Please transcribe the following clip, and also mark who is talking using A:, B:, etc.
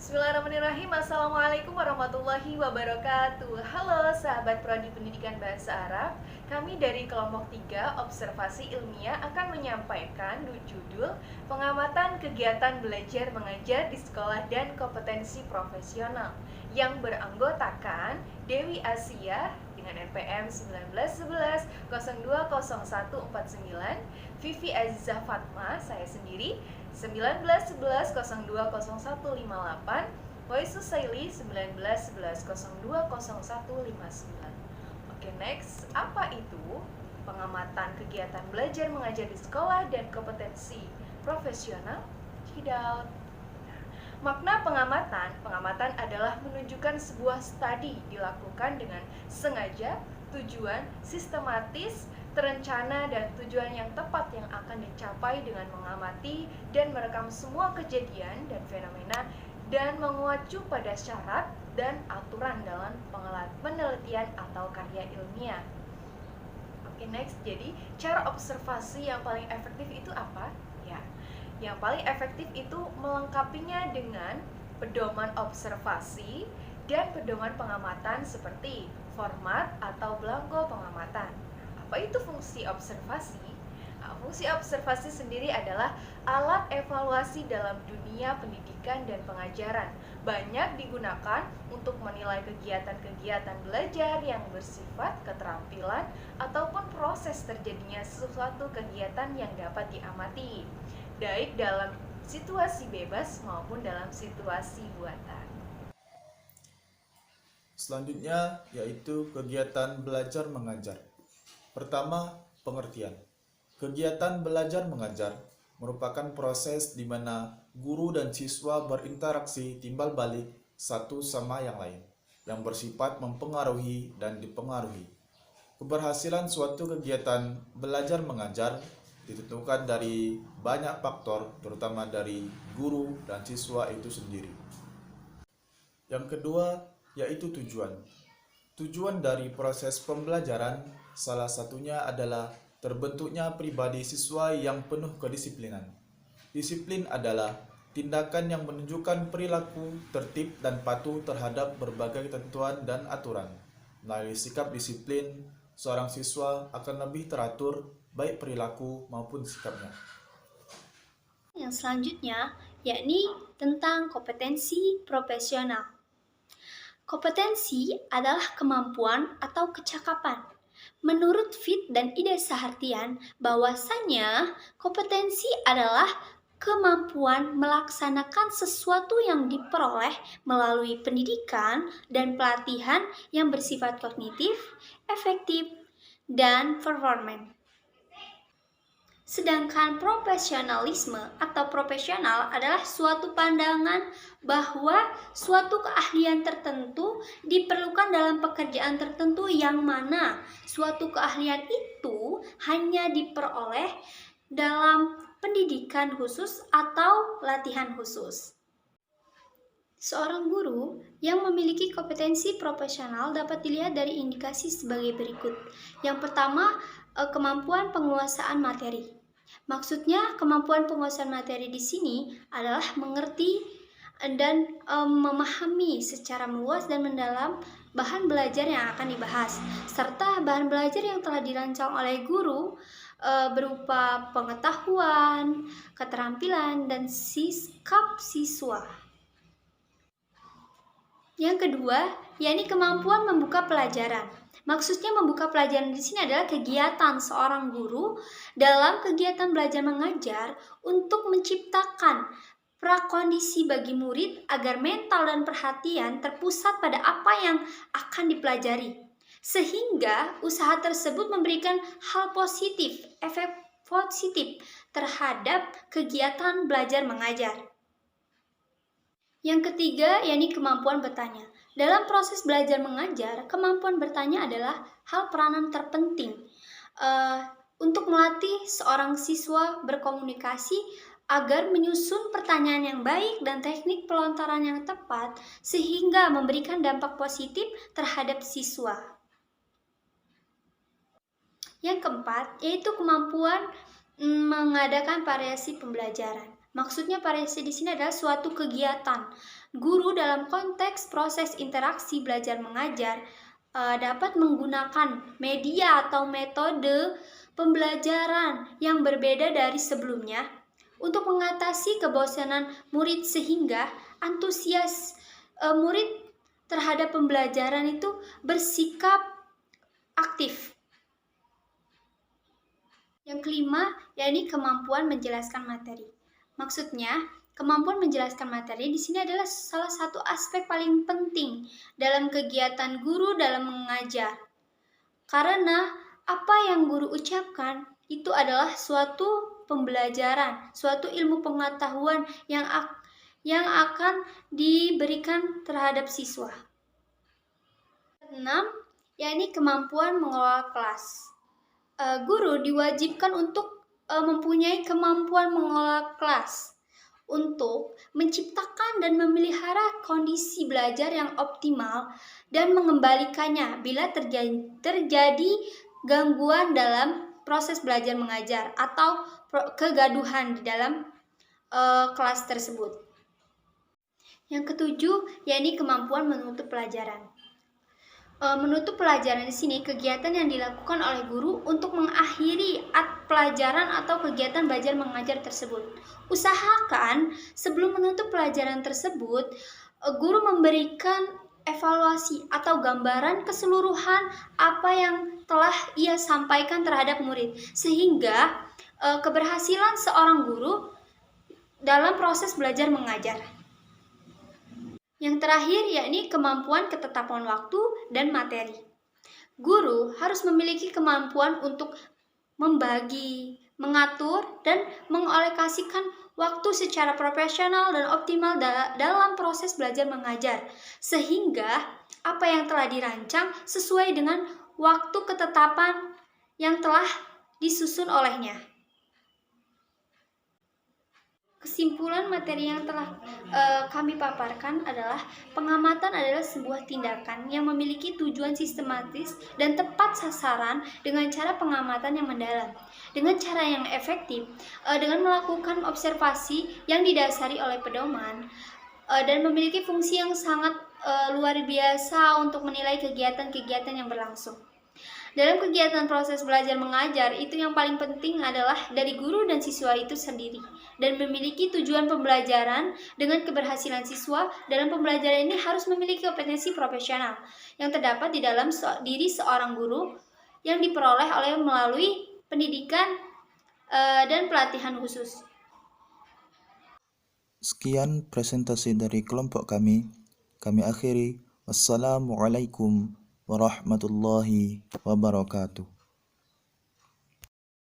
A: Bismillahirrahmanirrahim. Assalamualaikum warahmatullahi wabarakatuh. Halo sahabat Prodi Pendidikan Bahasa Arab. Kami dari kelompok 3 Observasi Ilmiah akan menyampaikan judul Pengamatan Kegiatan Belajar Mengajar di Sekolah dan Kompetensi Profesional yang beranggotakan Dewi Asia dengan NPM 1911-020149, Vivi Azizah Fatma, saya sendiri 1911-020158, Waisu Saili 1911-020159. Oke, next, apa itu pengamatan kegiatan belajar mengajar di sekolah dan kompetensi profesional? Check it out. Makna pengamatan adalah menunjukkan sebuah studi dilakukan dengan sengaja, tujuan, sistematis, terencana, dan tujuan yang tepat yang akan dicapai dengan mengamati dan merekam semua kejadian dan fenomena dan mengacu pada syarat dan aturan dalam penelitian atau karya ilmiah. Oke, next. Jadi, cara observasi yang paling efektif itu apa? Ya, yang paling efektif itu melengkapinya dengan pedoman observasi dan pedoman pengamatan seperti format atau belangko pengamatan. Apa itu fungsi observasi? Fungsi observasi sendiri adalah alat evaluasi dalam dunia pendidikan dan pengajaran. Banyak digunakan untuk menilai kegiatan-kegiatan belajar yang bersifat keterampilan ataupun proses terjadinya sesuatu kegiatan yang dapat diamati, baik dalam situasi bebas maupun dalam situasi buatan.
B: Selanjutnya yaitu kegiatan belajar mengajar. Pertama, pengertian. Kegiatan belajar mengajar merupakan proses di mana guru dan siswa berinteraksi timbal balik satu sama yang lain, yang bersifat mempengaruhi dan dipengaruhi. Keberhasilan suatu kegiatan belajar mengajar ditentukan dari banyak faktor, terutama dari guru dan siswa itu sendiri. Yang kedua, yaitu tujuan. Tujuan dari proses pembelajaran salah satunya adalah terbentuknya pribadi siswa yang penuh kedisiplinan. Disiplin adalah tindakan yang menunjukkan perilaku tertib dan patuh terhadap berbagai ketentuan dan aturan. Melalui sikap disiplin, seorang siswa akan lebih teratur baik perilaku maupun sikapnya.
C: Yang selanjutnya yakni tentang kompetensi profesional. Kompetensi adalah kemampuan atau kecakapan. Menurut Fit dan Ida Sahartian, bahwasanya kompetensi adalah kemampuan melaksanakan sesuatu yang diperoleh melalui pendidikan dan pelatihan yang bersifat kognitif, efektif, dan performan. Sedangkan profesionalisme atau profesional adalah suatu pandangan bahwa suatu keahlian tertentu diperlukan dalam pekerjaan tertentu yang mana suatu keahlian itu hanya diperoleh dalam pendidikan khusus atau latihan khusus. Seorang guru yang memiliki kompetensi profesional dapat dilihat dari indikasi sebagai berikut. Yang pertama, kemampuan penguasaan materi. Maksudnya, kemampuan penguasaan materi di sini adalah mengerti dan memahami secara meluas dan mendalam bahan belajar yang akan dibahas, serta bahan belajar yang telah dirancang oleh guru berupa pengetahuan, keterampilan, dan sikap siswa. Yang kedua, yakni kemampuan membuka pelajaran. Maksudnya membuka pelajaran di sini adalah kegiatan seorang guru dalam kegiatan belajar mengajar untuk menciptakan prakondisi bagi murid agar mental dan perhatian terpusat pada apa yang akan dipelajari. Sehingga usaha tersebut memberikan hal positif, efek positif terhadap kegiatan belajar mengajar. Yang ketiga, yakni kemampuan bertanya. Dalam proses belajar mengajar, kemampuan bertanya adalah hal peranan terpenting untuk melatih seorang siswa berkomunikasi agar menyusun pertanyaan yang baik dan teknik pelontaran yang tepat sehingga memberikan dampak positif terhadap siswa. Yang keempat, yaitu kemampuan mengadakan variasi pembelajaran. Maksudnya variasi di sini adalah suatu kegiatan. Guru dalam konteks proses interaksi belajar mengajar dapat menggunakan media atau metode pembelajaran yang berbeda dari sebelumnya untuk mengatasi kebosanan murid sehingga antusias murid terhadap pembelajaran itu bersikap aktif. Yang kelima, yakni kemampuan menjelaskan materi. Maksudnya, kemampuan menjelaskan materi di sini adalah salah satu aspek paling penting dalam kegiatan guru dalam mengajar. Karena apa yang guru ucapkan itu adalah suatu pembelajaran, suatu ilmu pengetahuan yang akan diberikan terhadap siswa. 6, yakni kemampuan mengelola kelas. Guru diwajibkan untuk mempunyai kemampuan mengelola kelas untuk menciptakan dan memelihara kondisi belajar yang optimal dan mengembalikannya bila terjadi gangguan dalam proses belajar mengajar atau kegaduhan di dalam kelas tersebut. Yang ketujuh, yakni kemampuan menutup pelajaran. Menutup pelajaran di sini kegiatan yang dilakukan oleh guru untuk mengakhiri pelajaran atau kegiatan belajar mengajar tersebut. Usahakan sebelum menutup pelajaran tersebut, guru memberikan evaluasi atau gambaran keseluruhan apa yang telah ia sampaikan terhadap murid, sehingga keberhasilan seorang guru dalam proses belajar mengajar. Yang terakhir yakni kemampuan ketetapan waktu dan materi. Guru harus memiliki kemampuan untuk membagi, mengatur, dan mengalokasikan waktu secara profesional dan optimal dalam proses belajar mengajar, sehingga apa yang telah dirancang sesuai dengan waktu ketetapan yang telah disusun olehnya. Kesimpulan materi yang telah kami paparkan adalah pengamatan adalah sebuah tindakan yang memiliki tujuan sistematis dan tepat sasaran dengan cara pengamatan yang mendalam, dengan cara yang efektif, dengan melakukan observasi yang didasari oleh pedoman, dan memiliki fungsi yang sangat luar biasa untuk menilai kegiatan-kegiatan yang berlangsung. Dalam kegiatan proses belajar mengajar, itu yang paling penting adalah dari guru dan siswa itu sendiri, dan memiliki tujuan pembelajaran dengan keberhasilan siswa dalam pembelajaran ini harus memiliki kompetensi profesional yang terdapat di dalam diri seorang guru yang diperoleh melalui pendidikan dan pelatihan khusus.
B: Sekian presentasi dari kelompok kami. Kami akhiri. Wassalamualaikum warahmatullahi wabarakatuh.